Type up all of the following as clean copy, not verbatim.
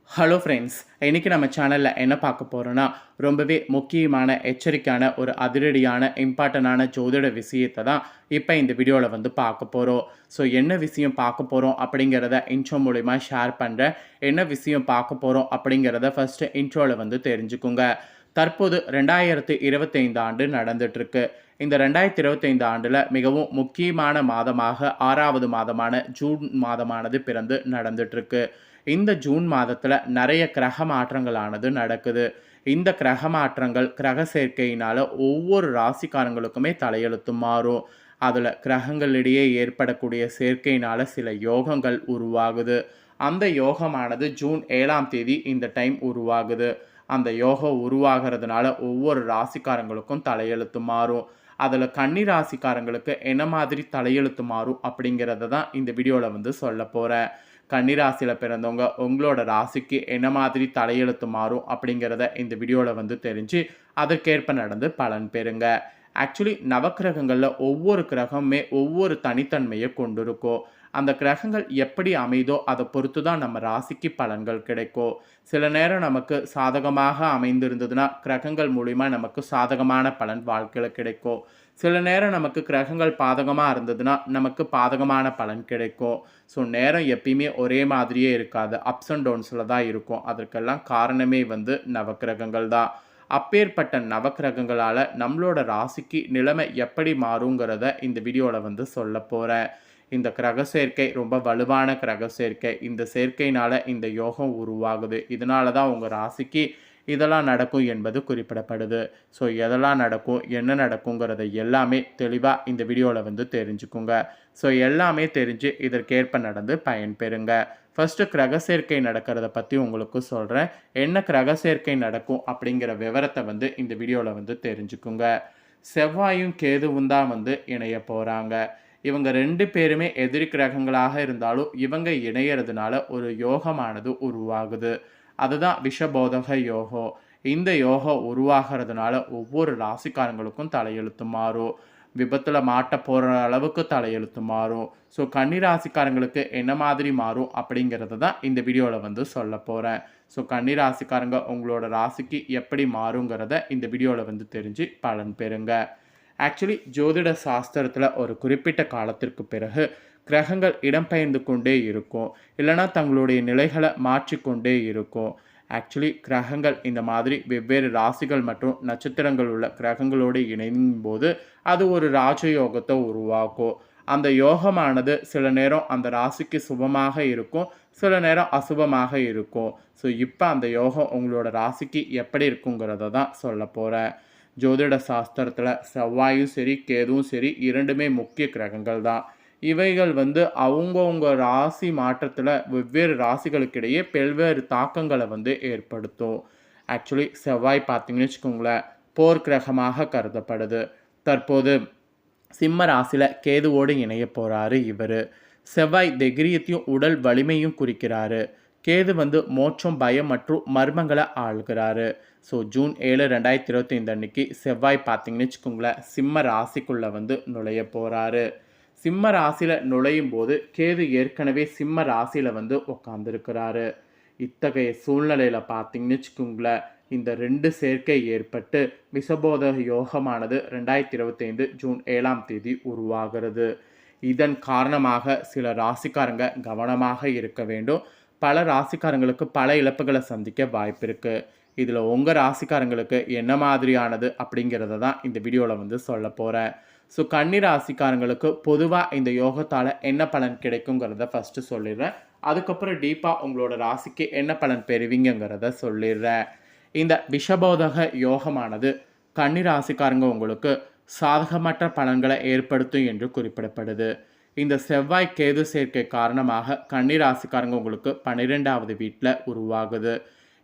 Hello friends, இன்னைக்கு நம்ம சேனலில் என்ன பார்க்க போகிறோன்னா ரொம்பவே முக்கியமான எச்சரிக்கையான ஒரு அதிரடியான இம்பார்ட்டண்டான ஜோதிட விஷயத்தை தான் இப்போ இந்த வீடியோவில் பார்க்க போகிறோம். ஸோ என்ன விஷயம் பார்க்க போகிறோம் அப்படிங்கிறத இன்ட்ரோ மூலிமா ஷேர் பண்ணுறேன். என்ன விஷயம் பார்க்க போகிறோம் அப்படிங்கிறத ஃபஸ்ட்டு இன்ட்ரோவில் தெரிஞ்சுக்குங்க. தற்போது 2025 ஆண்டு நடந்துட்டுருக்கு. இந்த 2025 ஆண்டில் மிகவும் முக்கியமான மாதமாக 6வது மாதமான ஜூன் மாதமானது பிறந்து நடந்துட்டுருக்கு. இந்த ஜூன் மாதத்தில் நிறைய கிரக மாற்றங்களானது நடக்குது. இந்த கிரக மாற்றங்கள் கிரக சேர்க்கையினால் ஒவ்வொரு ராசிக்காரங்களுக்குமே தலையெழுத்து மாறும். அதில் கிரகங்களிடையே ஏற்படக்கூடிய சேர்க்கையினால் சில யோகங்கள் உருவாகுது. அந்த யோகமானது ஜூன் 7ஆம் தேதி இந்த டைம் உருவாகுது. அந்த யோகம் உருவாகிறதுனால ஒவ்வொரு ராசிக்காரங்களுக்கும் தலையெழுத்து மாறும். அதில் கன்னி ராசிக்காரங்களுக்கு என்ன மாதிரி தலையெழுத்து மாறும் அப்படிங்கிறத தான் இந்த வீடியோவில் சொல்ல போகிறேன். கன்னிராசியில் பிறந்தவங்க உங்களோட ராசிக்கு என்ன மாதிரி தலையெழுத்து மாறும் அப்படிங்கிறத இந்த வீடியோவில் தெரிஞ்சு அதற்கேற்ப நடந்து பலன் பெறுங்க. ஆக்சுவலி நவக்கிரகங்களில் ஒவ்வொரு கிரகமுமே ஒவ்வொரு தனித்தன்மையை கொண்டு இருக்கும். அந்த கிரகங்கள் எப்படி அமைதோ அதை பொறுத்து தான் நம்ம ராசிக்கு பலன்கள் கிடைக்கும். சில நேரம் நமக்கு சாதகமாக அமைந்திருந்ததுன்னா கிரகங்கள் மூலிமா நமக்கு சாதகமான பலன் வாழ்க்கையில் கிடைக்கும். சில நேரம் நமக்கு கிரகங்கள் பாதகமாக இருந்ததுன்னா நமக்கு பாதகமான பலன் கிடைக்கும். ஸோ நேரம் எப்பயுமே ஒரே மாதிரியே இருக்காது, அப்ஸ் அண்ட் டவுன்ஸில் தான் இருக்கும். அதற்கெல்லாம் காரணமே நவக்கிரகங்கள் தான். அப்பேற்பட்ட நவக்கிரகங்களால் நம்மளோட ராசிக்கு நிலைமை எப்படி மாறுங்கிறத இந்த வீடியோவில் சொல்ல போகிறேன். இந்த கிரக சேர்க்கை ரொம்ப வலுவான கிரக சேர்க்கை. இந்த சேர்க்கையினால் இந்த யோகம் உருவாகுது. இதனால தான் உங்கள் ராசிக்கு இதெல்லாம் நடக்கும் என்பது குறிப்பிடப்படுது. ஸோ எதெல்லாம் நடக்கும், என்ன நடக்குங்கிறத எல்லாமே தெளிவாக இந்த வீடியோவில் தெரிஞ்சுக்குங்க. ஸோ எல்லாமே தெரிஞ்சு இதற்கேற்ப நடந்து பயன்பெறுங்க. ஃபஸ்ட்டு கிரக சேர்க்கை நடக்கிறத பற்றி உங்களுக்கு சொல்கிறேன். என்ன கிரக சேர்க்கை நடக்கும் அப்படிங்கிற விவரத்தை இந்த வீடியோவில் தெரிஞ்சுக்குங்க. செவ்வாயும் கேதுவும் தான் இணைய போகிறாங்க. இவங்க 2 பேருமே எதிரி கிரகங்களாக இருந்தாலும் இவங்க இணையறதுனால ஒரு யோகமானது உருவாகுது. அதுதான் விஷபோதக யோகம். இந்த யோகம் உருவாகிறதுனால ஒவ்வொரு ராசிக்காரங்களுக்கும் தலையெழுத்து மாறும். விபத்தில் மாட்ட போகிற அளவுக்கு தலையெழுத்து மாறும். ஸோ கன்னி ராசிக்காரங்களுக்கு என்ன மாதிரி மாறும் அப்படிங்கிறது தான் இந்த வீடியோவில் சொல்ல போகிறேன். ஸோ கன்னி ராசிக்காரங்க உங்களோட ராசிக்கு எப்படி மாறுங்கிறத இந்த வீடியோவில் தெரிஞ்சு பலன் பெறுங்க. ஆக்சுவலி ஜோதிட சாஸ்திரத்தில் ஒரு குறிப்பிட்ட காலத்திற்கு பிறகு கிரகங்கள் இடம்பெயர்ந்து கொண்டே இருக்கும், இல்லைனா தங்களுடைய நிலைகளை மாற்றிக்கொண்டே இருக்கும். ஆக்சுவலி கிரகங்கள் இந்த மாதிரி வெவ்வேறு ராசிகள் மற்றும் நட்சத்திரங்கள் உள்ள கிரகங்களோடு இணையும் போது அது ஒரு ராஜயோகத்தை உருவாக்கும். அந்த யோகமானது சில நேரம் அந்த ராசிக்கு சுபமாக இருக்கும், சில நேரம் அசுபமாக இருக்கும். ஸோ இப்போ அந்த யோகம் உங்களோட ராசிக்கு எப்படி இருக்குங்கிறத தான் சொல்ல போகிறேன். ஜோதிட சாஸ்திரத்தில் செவ்வாயும் சரி கேதுவும் சரி இரண்டுமே முக்கிய கிரகங்கள் தான். இவைகள் அவங்கவுங்க ராசி மாற்றத்தில் வெவ்வேறு ராசிகளுக்கிடையே பல்வேறு தாக்கங்களை ஏற்படுத்தும். ஆக்சுவலி செவ்வாய் பார்த்தீங்கன்னு வச்சுக்கோங்களேன், போர் கிரகமாக கருதப்படுது. தற்போது சிம்ம ராசியில் கேதுவோடு இணைய போகிறாரு இவர். செவ்வாய் தைரியத்தையும் உடல் வலிமையும் குறிக்கிறாரு. கேது மோட்சம், பயம் மற்றும் மர்மங்களை ஆள்கிறாரு. ஸோ ஜூன் 7, 2025 அன்னைக்கு செவ்வாய் பார்த்தீங்கன்னு வச்சுக்கோங்களேன், சிம்ம ராசிக்குள்ளே நுழைய போகிறாரு. சிம்ம ராசியில் நுழையும் போது கேது ஏற்கனவே சிம்ம ராசியில் உட்காந்துருக்கிறாரு. இத்தகைய சூழ்நிலையில் பார்த்தீங்கன்னு வச்சுக்கோங்களேன், இந்த 2 சேர்க்கை ஏற்பட்டு விஷபோத யோகமானது 2025 ஜூன் 7ஆம் தேதி உருவாகிறது. இதன் காரணமாக சில ராசிக்காரங்க கவனமாக இருக்க வேண்டும். பல ராசிக்காரங்களுக்கு பல இழப்புகளை சந்திக்க வாய்ப்பு இருக்குது. இதில் உங்கள் ராசிக்காரங்களுக்கு என்ன மாதிரியானது அப்படிங்கிறத தான் இந்த வீடியோவில் சொல்ல போகிறேன். ஸோ கன்னி ராசிக்காரங்களுக்கு பொதுவாக இந்த யோகத்தால் என்ன பலன் கிடைக்குங்கிறத ஃபஸ்ட்டு சொல்லிடுறேன். அதுக்கப்புறம் டீப்பாக உங்களோட ராசிக்கு என்ன பலன் பெறுவீங்கிறத சொல்லிடுறேன். இந்த விஷபோதக யோகமானது கன்னி ராசிக்காரங்க உங்களுக்கு சாதகமற்ற பலன்களை ஏற்படுத்தும் என்று குறிப்பிடப்படுது. இந்த செவ்வாய் கேது சேர்க்கை காரணமாக கன்னி ராசிக்காரங்க உங்களுக்கு 12வது வீட்டில் உருவாகுது.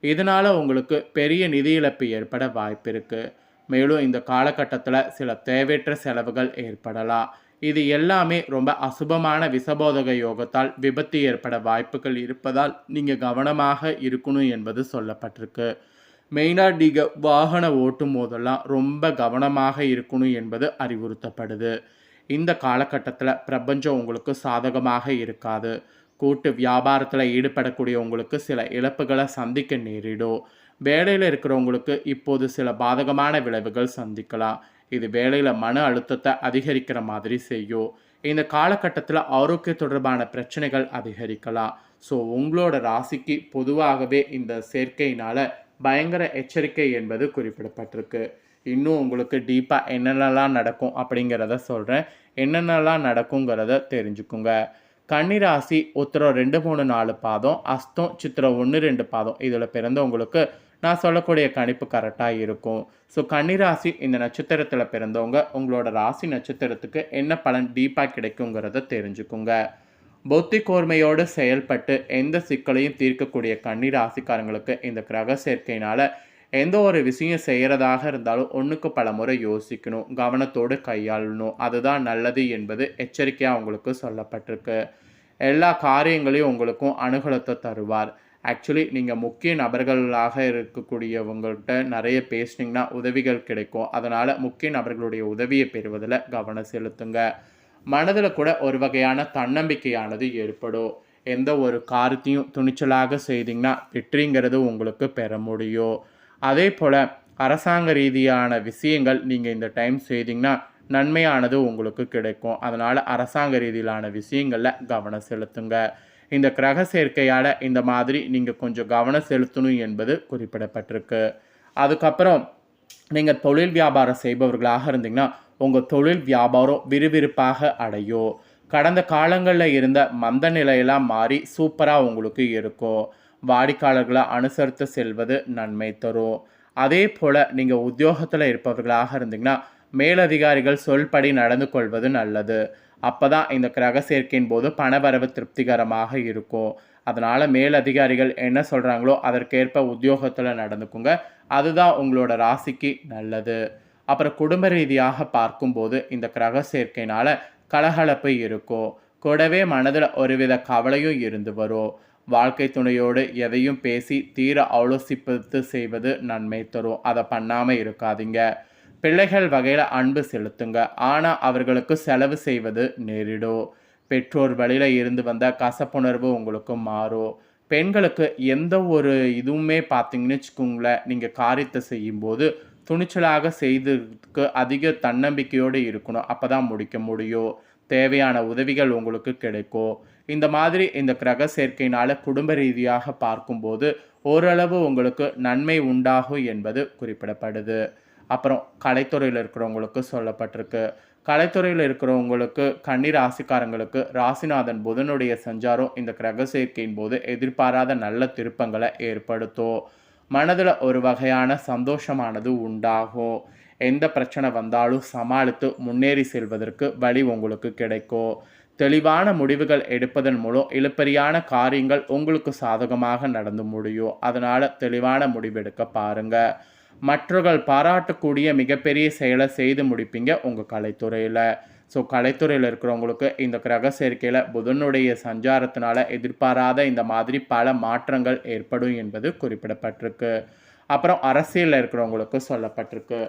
இதனால் உங்களுக்கு பெரிய நிதி இழப்பு ஏற்பட வாய்ப்பு இருக்குது. மேலும் இந்த காலகட்டத்தில் சில தேவையற்ற செலவுகள் ஏற்படலாம். இது எல்லாமே ரொம்ப அசுபமான விஷபோதக யோகத்தால் விபத்து ஏற்பட வாய்ப்புகள் இருப்பதால் நீங்கள் கவனமாக இருக்கணும் என்பது சொல்லப்பட்டிருக்கு. மெயினாக நீங்கள் வாகனம் ஓட்டும் போதெல்லாம் ரொம்ப கவனமாக இருக்கணும் என்பது அறிவுறுத்தப்படுது. இந்த காலகட்டத்தில் பிரபஞ்சம் உங்களுக்கு சாதகமாக இருக்காது. கூட்டு வியாபாரத்தில் ஈடுபடக்கூடிய உங்களுக்கு சில இழப்புகளை சந்திக்க நேரிடும். வேலையில் இருக்கிறவங்களுக்கு இப்போது சில பாதகமான விளைவுகள் சந்திக்கலாம். இது வேலையில் மன அழுத்தத்தை அதிகரிக்கிற மாதிரி செய்யும். இந்த காலகட்டத்தில் ஆரோக்கிய தொடர்பான பிரச்சனைகள் அதிகரிக்கலாம். ஸோ உங்களோட ராசிக்கு பொதுவாகவே இந்த சேர்க்கையினால் பயங்கர எச்சரிக்கை என்பது குறிப்பிடப்பட்டிருக்கு. இன்னும் உங்களுக்கு டீப்பாக என்னென்னலாம் நடக்கும் அப்படிங்கிறத சொல்கிறேன். என்னென்னலாம் நடக்குங்கிறத தெரிஞ்சுக்குங்க. கன்னிராசி உத்திரம் 2, 3, 4 பாதம், அஸ்தம், சித்திரம் 1, 2 பாதம் இதில் பிறந்தவங்களுக்கு நான் சொல்லக்கூடிய கணிப்பு கரெக்டாக இருக்கும். ஸோ கன்னிராசி இந்த நட்சத்திரத்தில் பிறந்தவங்க உங்களோட ராசி நட்சத்திரத்துக்கு என்ன பலன் டீப்பாக கிடைக்குங்கிறத தெரிஞ்சுக்குங்க. புத்தி கூர்மையோடு செயல்பட்டு எந்த சிக்கலையும் தீர்க்கக்கூடிய கன்னிராசிக்காரங்களுக்கு இந்த கிரக சேர்க்கையினால் எந்த ஒரு விஷயம் செய்கிறதாக இருந்தாலும் ஒன்றுக்கு பல முறை யோசிக்கணும், கவனத்தோடு கையாளணும். அதுதான் நல்லது என்பது எச்சரிக்கையாக உங்களுக்கு சொல்லப்பட்டிருக்கு. எல்லா காரியங்களையும் உங்களுக்கும் அனுகூலத்தை தருவார். ஆக்சுவலி நீங்கள் முக்கிய நபர்களாக இருக்கக்கூடியவங்கள்ட்ட நிறைய பேசுனீங்கன்னா உதவிகள் கிடைக்கும். அதனால் முக்கிய நபர்களுடைய உதவியை பெறுவதில் கவனம் செலுத்துங்க. மனதில் கூட ஒரு வகையான தன்னம்பிக்கையானது ஏற்படும். எந்த ஒரு காரியத்தையும் துணிச்சலாக செய்தீங்கன்னா வெற்றிங்கிறது உங்களுக்கு பெற முடியும். அதே போல் அரசாங்க ரீதியான விஷயங்கள் நீங்கள் இந்த டைம் செய்தீங்கன்னா நன்மையானது உங்களுக்கு கிடைக்கும். அதனால் அரசாங்க ரீதியிலான விஷயங்களில் கவனம் செலுத்துங்க. இந்த கிரக சேர்க்கையால் இந்த மாதிரி நீங்கள் கொஞ்சம் கவனம் செலுத்தணும் என்பது குறிப்பிடப்பட்டிருக்கு. அதுக்கப்புறம் நீங்கள் தொழில் வியாபாரம் செய்பவர்களாக இருந்தீங்கன்னா உங்கள் தொழில் வியாபாரம் விறுவிறுப்பாக அடையும். கடந்த காலங்களில் இருந்த மந்த நிலையெல்லாம் மாறி சூப்பராக உங்களுக்கு இருக்கும். வாடிக்கையாளர்களை அனுசரித்து செல்வது நன்மை தரும். அதே போல் நீங்கள் உத்தியோகத்தில் இருப்பவர்களாக இருந்தீங்கன்னா மேலதிகாரிகள் சொல்படி நடந்து கொள்வது நல்லது. அப்போ தான் இந்த கிரக சேர்க்கையின் போது பணவரவு திருப்திகரமாக இருக்கும். அதனால் மேலதிகாரிகள் என்ன சொல்கிறாங்களோ அதற்கேற்ப உத்தியோகத்தில் நடந்துக்குங்க. அதுதான் உங்களோட ராசிக்கு நல்லது. அப்புறம் குடும்ப ரீதியாக பார்க்கும்போது இந்த கிரக சேர்க்கையினால் கலகலப்பு இருக்கும். கூடவே மனதில் ஒருவித கவலையும் இருந்து வரும். வாழ்க்கை துணையோடு எதையும் பேசி தீர ஆலோசிப்பது செய்வது நன்மை தரும். அதை பண்ணாமல் இருக்காதீங்க. பிள்ளைகள் வகையில் அன்பு செலுத்துங்க. ஆனால் அவர்களுக்கு செலவு செய்வது நேரிடும். பெற்றோர் வழியில் இருந்து வந்த கசப்புணர்வு உங்களுக்கு மாறும். பெண்களுக்கு எந்த ஒரு இதுவுமே பார்த்தீங்கன்னு வச்சுக்கோங்களேன், நீங்கள் காரியத்தை செய்யும்போது துணிச்சலாக செய்ததுக்கு அதிக தன்னம்பிக்கையோடு இருக்கணும். அப்போ தான் முடிக்க முடியும். தேவையான உதவிகள் உங்களுக்கு கிடைக்கும். இந்த மாதிரி இந்த கிரக சேர்க்கையினால் குடும்ப ரீதியாக பார்க்கும்போது ஓரளவு உங்களுக்கு நன்மை உண்டாகும் என்பது குறிப்பிடப்படுது. அப்புறம் கலைத்துறையில் இருக்கிறவங்களுக்கு சொல்லப்பட்டிருக்கு. கலைத்துறையில் இருக்கிறவங்களுக்கு கன்னி ராசிக்காரங்களுக்கு ராசிநாதன் புதனுடைய சஞ்சாரம் இந்த கிரக சேர்க்கையின் போது எதிர்பாராத நல்ல திருப்பங்களை ஏற்படுத்தும். மனதில் ஒரு வகையான சந்தோஷமானது உண்டாகும். எந்த பிரச்சனை வந்தாலும் சமாளித்து முன்னேறி செல்வதற்கு வழி உங்களுக்கு கிடைக்கும். தெளிவான முடிவுகள் எடுப்பதன் மூலம் இழுபறியான காரியங்கள் உங்களுக்கு சாதகமாக நடந்து முடியும். அதனால் தெளிவான முடிவெடுக்க பாருங்கள். மற்றவர்கள் பாராட்டக்கூடிய மிகப்பெரிய செயலை செய்து முடிப்பீங்க உங்கள் கலைத்துறையில். ஸோ கலைத்துறையில் இருக்கிறவங்களுக்கு இந்த கிரக சேர்க்கையில் புதனுடைய சஞ்சாரத்தினால எதிர்பாராத இந்த மாதிரி பல மாற்றங்கள் ஏற்படும் என்பது குறிப்பிடப்பட்டிருக்கு. அப்புறம் அரசியலில் இருக்கிறவங்களுக்கு சொல்லப்பட்டிருக்கு.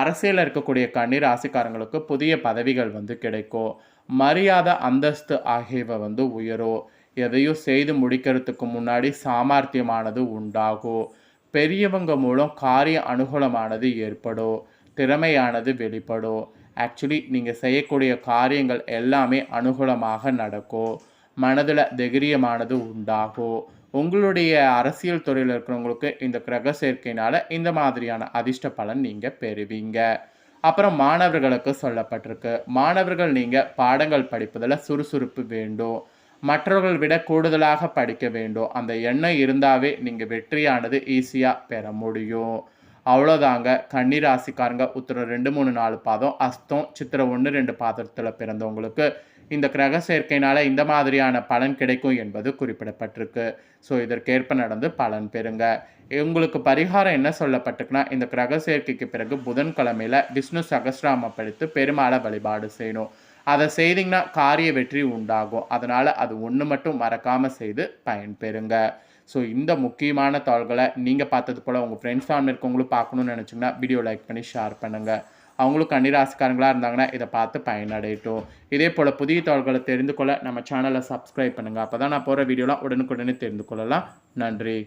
அரசியலில் இருக்கக்கூடிய கன்னி ராசிக்காரங்களுக்கு புதிய பதவிகள் கிடைக்கும். மரியாதை, அந்தஸ்து ஆகியவை உயரும். எதையும் செய்து முடிக்கிறதுக்கு முன்னாடி சாமர்த்தியமானது உண்டாகும். பெரியவங்க மூலம் காரிய அனுகூலமானது ஏற்படும். திறமையானது வெளிப்படும். ஆக்சுவலி நீங்கள் செய்யக்கூடிய காரியங்கள் எல்லாமே அனுகூலமாக நடக்கும். மனதில் தைரியமானது உண்டாகும். உங்களுடைய அரசியல் துறையில் இருக்கிறவங்களுக்கு இந்த கிரக சேர்க்கையினால் இந்த மாதிரியான அதிர்ஷ்ட பலன் நீங்கள் பெறுவீங்க. அப்புறம் மாணவர்களுக்கு சொல்லப்பட்டிருக்கு. மாணவர்கள் நீங்கள் பாடங்கள் படிப்பதில் சுறுசுறுப்பு வேண்டும். மற்றவர்கள் விட கூடுதலாக படிக்க வேண்டும். அந்த எண்ணம் இருந்தாவே நீங்கள் வெற்றியானது ஈஸியாக பெற முடியும். அவ்வளோதாங்க. கன்னி ராசிக்காரங்க உத்திரம் 2, 3, 4 பாதம், அஸ்தம், சித்திரம் 1, 2 பாதத்தில் பிறந்தவங்களுக்கு இந்த கிரக சேர்க்கையினால் இந்த மாதிரியான பலன் கிடைக்கும் என்பது குறிப்பிடப்பட்டிருக்கு. ஸோ இதற்கேற்ப நடந்து பலன் பெறுங்க. உங்களுக்கு பரிகாரம் என்ன சொல்லப்பட்டிருக்குன்னா, இந்த கிரக சேர்க்கைக்கு பிறகு புதன்கிழமையில் விஷ்ணு சகஸ்ரநாமம் படித்து பெருமாளை வழிபாடு செய்யணும். அதை செய்தீங்கன்னா காரிய வெற்றி உண்டாகும். அதனால் அது ஒன்று மட்டும் மறக்காமல் செய்து பயன்பெறுங்க. ஸோ இந்த முக்கியமான தகவல்களை நீங்கள் பார்த்தது போல் உங்கள் ஃப்ரெண்ட்ஸ் ஃபேமிலி இருக்கவங்களும் பார்க்கணுன்னு நினச்சிங்கன்னா வீடியோ லைக் பண்ணி ஷேர் பண்ணுங்கள். அவங்களும் கன்னிராசிக்காரங்களாக இருந்தாங்கன்னா இதை பார்த்து பயனடையட்டும். இதே போல் புதிய தகவல்களை தெரிந்து கொள்ள நம்ம சேனலை சப்ஸ்கிரைப் பண்ணுங்கள். அப்போ தான் நான் போகிற வீடியோலாம் உடனுக்குடனே தெரிந்து கொள்ளலாம். நன்றி.